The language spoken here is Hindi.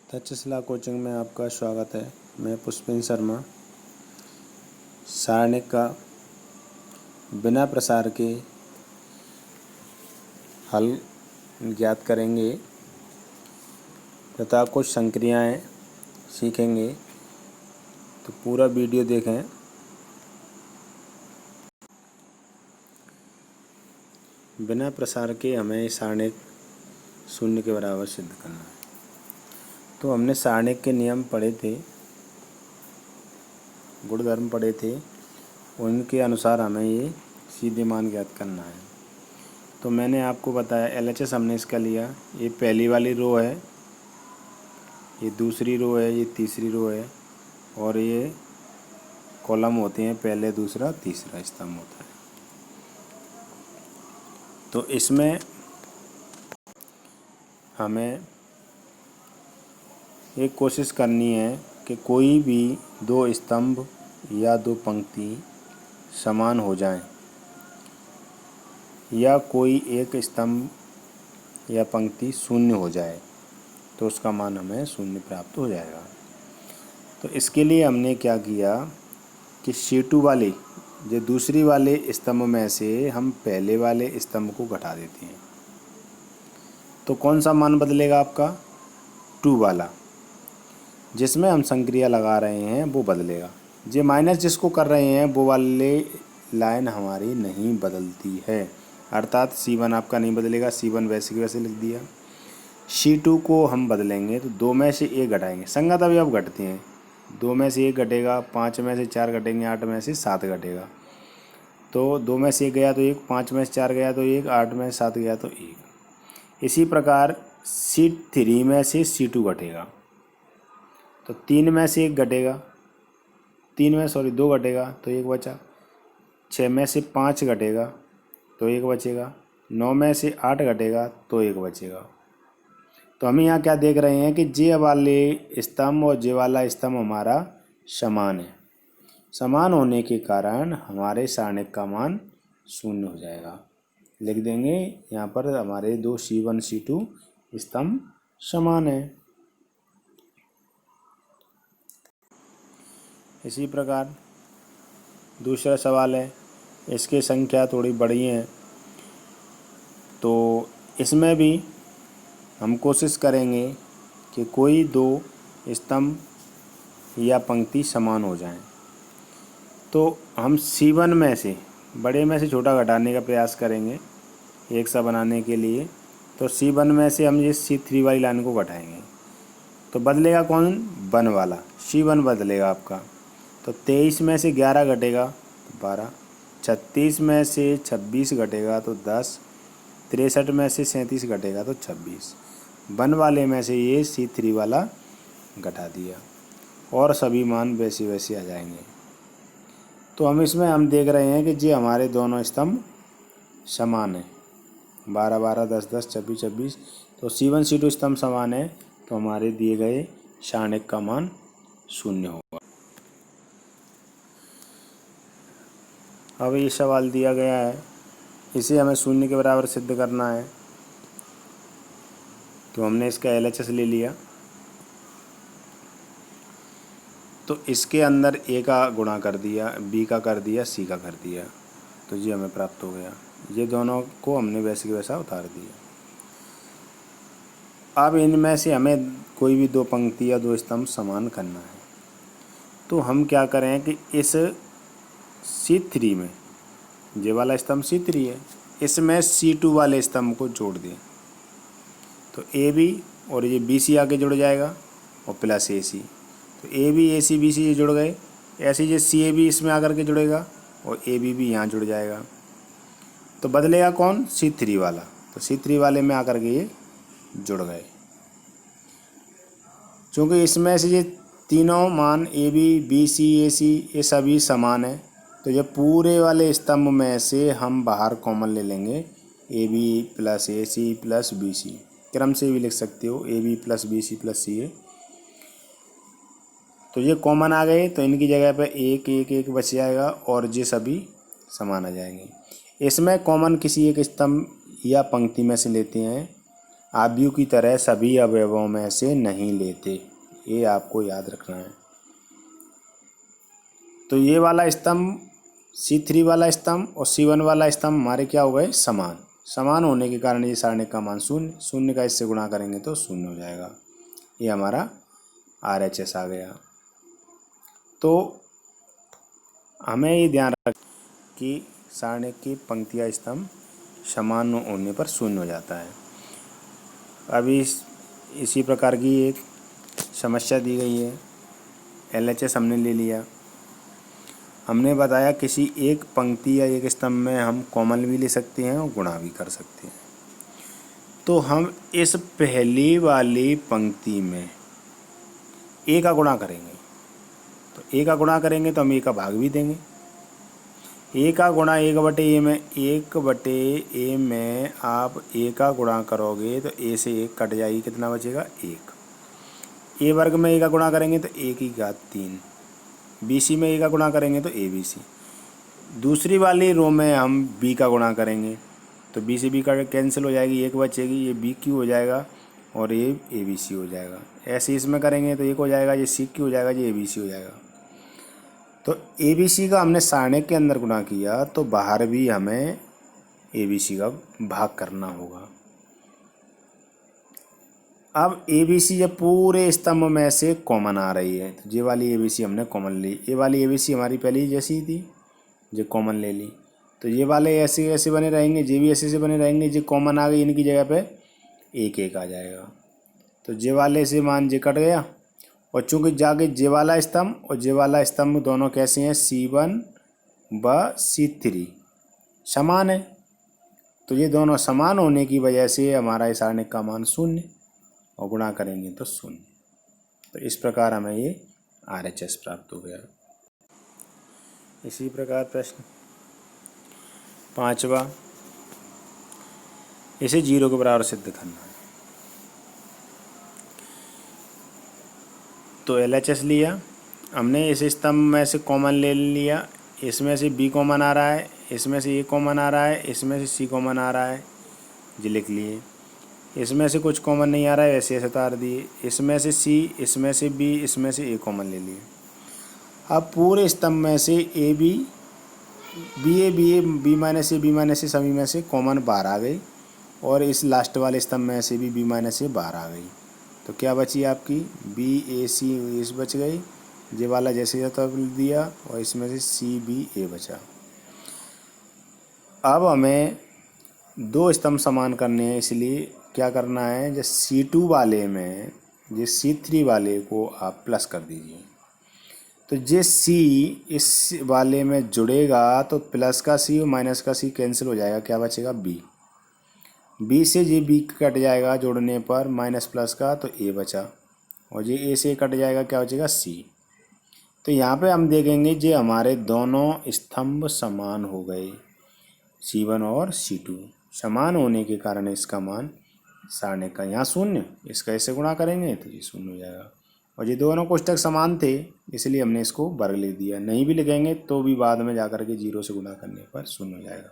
तक्षशिला कोचिंग में आपका स्वागत है। मैं पुष्पेंद्र शर्मा सारणिक का बिना प्रसार के हल ज्ञात करेंगे तथा कुछ संक्रियाएं सीखेंगे, तो पूरा वीडियो देखें। बिना प्रसार के हमें सारणिक शून्य के बराबर सिद्ध करना है। तो हमने सारणिक के नियम पढ़े थे, गुणधर्म पढ़े थे, उनके अनुसार हमें ये सीधे मान ज्ञात करना है। तो मैंने आपको बताया LHS हमने इसका लिया, ये पहली वाली रो है, ये दूसरी रो है, ये तीसरी रो है, और ये कॉलम होते हैं, पहले दूसरा तीसरा स्तंभ होता है। तो इसमें हमें एक कोशिश करनी है कि कोई भी दो स्तंभ या दो पंक्ति समान हो जाएं, या कोई एक स्तंभ या पंक्ति शून्य हो जाए, तो उसका मान हमें शून्य प्राप्त हो जाएगा। तो इसके लिए हमने क्या किया कि C2 वाले जो दूसरी वाले स्तंभ में से हम पहले वाले स्तंभ को घटा देते हैं। तो कौन सा मान बदलेगा आपका? 2 वाला, जिसमें हम संक्रिया लगा रहे हैं वो बदलेगा। जो माइनस जिसको कर रहे हैं वो वाले लाइन हमारी नहीं बदलती है, अर्थात C1 आपका नहीं बदलेगा। C1 वैसे की वैसे लिख दिया। C2 को हम बदलेंगे तो 2 में से 1 घटाएंगे, संगत अवयव घटते हैं। 2 में से 1 घटेगा, 5 में से 4 घटेंगे, 8 में से 7 घटेगा। तो 2 में से 1 गया तो 1, 5 में से 4 गया तो 1, 8 में से 7 गया तो 1। इसी प्रकार C3 में से C2 घटेगा, तो 3 में से 1 घटेगा, 2 घटेगा तो 1 बचा। 6 में से 5 घटेगा तो 1 बचेगा। 9 में से 8 घटेगा तो 1 बचेगा। तो हम यहाँ क्या देख रहे हैं कि जे वाले स्तंभ और जे वाला स्तंभ हमारा समान है। समान होने के कारण हमारे सारणिक का मान शून्य हो जाएगा। लिख देंगे यहाँ पर हमारे दो C1 C2 स्तंभ समान है। इसी प्रकार दूसरा सवाल है, इसकी संख्या थोड़ी बड़ी है, तो इसमें भी हम कोशिश करेंगे कि कोई दो स्तंभ या पंक्ति समान हो जाएं। तो हम C1 में से बड़े में से छोटा घटाने का प्रयास करेंगे एक सा बनाने के लिए। तो C1 में से हम ये C3 वाली लाइन को घटाएंगे, तो बदलेगा कौन? 1 वाला C1 बदलेगा आपका। तो 23 में से 11 घटेगा तो 12, 36 में से 26 घटेगा तो 10, 63 में से 37 घटेगा तो 26। 1 वाले में से ये C3 वाला घटा दिया और सभी मान वैसे वैसे आ जाएंगे। तो हम देख रहे हैं कि ये हमारे दोनों स्तंभ समान है, 12 12, 10 10, 26 26। तो C1 C2 स्तंभ समान है, तो हमारे दिए गए सारणिक का मान शून्य होगा। अब ये सवाल दिया गया है, इसे हमें शून्य के बराबर सिद्ध करना है। तो हमने इसका LHS ले लिया, तो इसके अंदर A का गुणा कर दिया, B का कर दिया, C का कर दिया, तो ये हमें प्राप्त हो गया। ये दोनों को हमने वैसे के वैसा उतार दिया। अब इनमें से हमें कोई भी दो पंक्ति या दो स्तंभ समान करना है। तो हम क्या करें कि इस C3 में, ये वाला स्तंभ C3 है, इसमें C2 वाले स्तंभ को जोड़ दें। तो AB और ये BC आगे जुड़ जाएगा और प्लस AC। तो AB AC BC ये जुड़ गए। ऐसे ये CAB इसमें आकर के जुड़ेगा और AB भी यहाँ जुड़ जाएगा। तो बदलेगा कौन? C3 वाला। तो C3 वाले में आकर के ये जुड़ गए। चूँकि इसमें से ये तीनों मान AB BC AC ये सभी समान है, तो ये पूरे वाले स्तंभ में से हम बाहर कॉमन ले लेंगे, AB plus AC plus BC। क्रम से भी लिख सकते हो, AB plus BC plus CA। तो ये कॉमन आ गए, तो इनकी जगह पे 1 1 1 बच जाएगा और ये सभी समान आ जाएंगे। इसमें कॉमन किसी एक स्तंभ या पंक्ति में से लेते हैं, आव्यूह की तरह सभी अवयवों में से नहीं लेते, ये आपको याद रखना है। तो ये वाला स्तंभ C3 वाला स्तंभ और C1 वाला स्तंभ हमारे क्या हो गए, समान। समान होने के कारण ये सारणिक का मान शून्य, शून्य का इससे गुणा करेंगे तो शून्य हो जाएगा। ये हमारा RHS आ गया। तो हमें ये ध्यान रख कि सारणिक की पंक्तियाँ स्तंभ समान होने पर शून्य हो जाता है। अभी इसी प्रकार की एक समस्या दी गई है। LHS हमने ले लिया। हमने बताया किसी एक पंक्ति या एक स्तंभ में हम कॉमन भी ले सकते हैं और गुणा भी कर सकते हैं। तो हम इस पहली वाली पंक्ति में ए का गुणा करेंगे। तो ए का गुणा करेंगे तो हम ए का भाग भी देंगे। ए का गुणा 1/a में, 1/a में आप ए का गुणा करोगे तो ए से 1 कट जाएगी, कितना बचेगा, 1। ए वर्ग में ए का गुणा करेंगे तो 1 की घात 3। BC में ए का गुणा करेंगे तो ABC। दूसरी वाली रो में हम B का गुणा करेंगे तो B से B का कैंसिल हो जाएगी, 1 बचेगी, ये BQ हो जाएगा और ये ABC हो जाएगा। ऐसे इसमें करेंगे तो 1 हो जाएगा, ये CQ हो जाएगा, ये ABC हो जाएगा। तो ABC का हमने सारणिक के अंदर गुणा किया तो बाहर भी हमें ABC का भाग करना होगा। अब ABC जब पूरे स्तंभ में से कॉमन आ रही है तो ये वाली ABC हमने कॉमन ली। ये वाली ABC हमारी पहले जैसी ही थी, जो कॉमन ले ली। तो ये वाले ऐसे ऐसे बने रहेंगे, ये भी ऐसे बने रहेंगे। जो कॉमन आ गई इनकी जगह पे 1 आ जाएगा। तो जे वाले से मान जे कट गया। और चूंकि जाके जे वाला स्तंभ और जे वाला स्तंभ दोनों कैसे हैं, C1 व C3 समान है। तो ये दोनों समान होने की वजह से हमारा इस सारणिक का मान शून्य, और गुणा करेंगे तो शून्य। तो इस प्रकार हमें ये RHS प्राप्त हो गया। इसी प्रकार प्रश्न 5वां, इसे 0 के बराबर सिद्ध करना है। तो LHS लिया हमने, इस स्तंभ में से कॉमन ले लिया। इसमें से B कॉमन आ रहा है, इसमें से A कॉमन आ रहा है, इसमें से C कॉमन आ रहा है, जी लिख लिए। इसमें से कुछ कॉमन नहीं आ रहा है, ऐसे ऐसे उतार दिए। इसमें से C, इसमें से B, इसमें से A कॉमन ले लिए। अब पूरे स्तंभ में से AB, BA, B minus A सभी में से कॉमन बाहर आ गई, और इस लास्ट वाले स्तंभ में से भी B माइनस A बाहर आ गई। तो क्या बची आपकी, BAC इस बच गई, ये वाला जैसे जाता दिया, और इसमें से CBA बचा। अब हमें 2 स्तंभ समान करने हैं, इसलिए क्या करना है, जो C2 वाले में ये C3 वाले को आप प्लस कर दीजिए। तो ये C इस वाले में जुड़ेगा तो प्लस का C और माइनस का C कैंसिल हो जाएगा, क्या बचेगा, B से ये B कट जाएगा जोड़ने पर, माइनस प्लस का तो A बचा, और ये A से कट जाएगा, क्या बचेगा, C। तो यहाँ पे हम देखेंगे जे हमारे दोनों स्तंभ समान हो गए, C1 और C2 समान होने के कारण इसका मान सारणिक का यहाँ शून्य, इसका इससे गुणा करेंगे तो ये शून्य हो जाएगा। और ये दोनों कोष्ठक समान थे इसलिए हमने इसको वर्ग लिख दिया। नहीं भी लिखेंगे तो भी बाद में जाकर के 0 से गुणा करने पर शून्य हो जाएगा।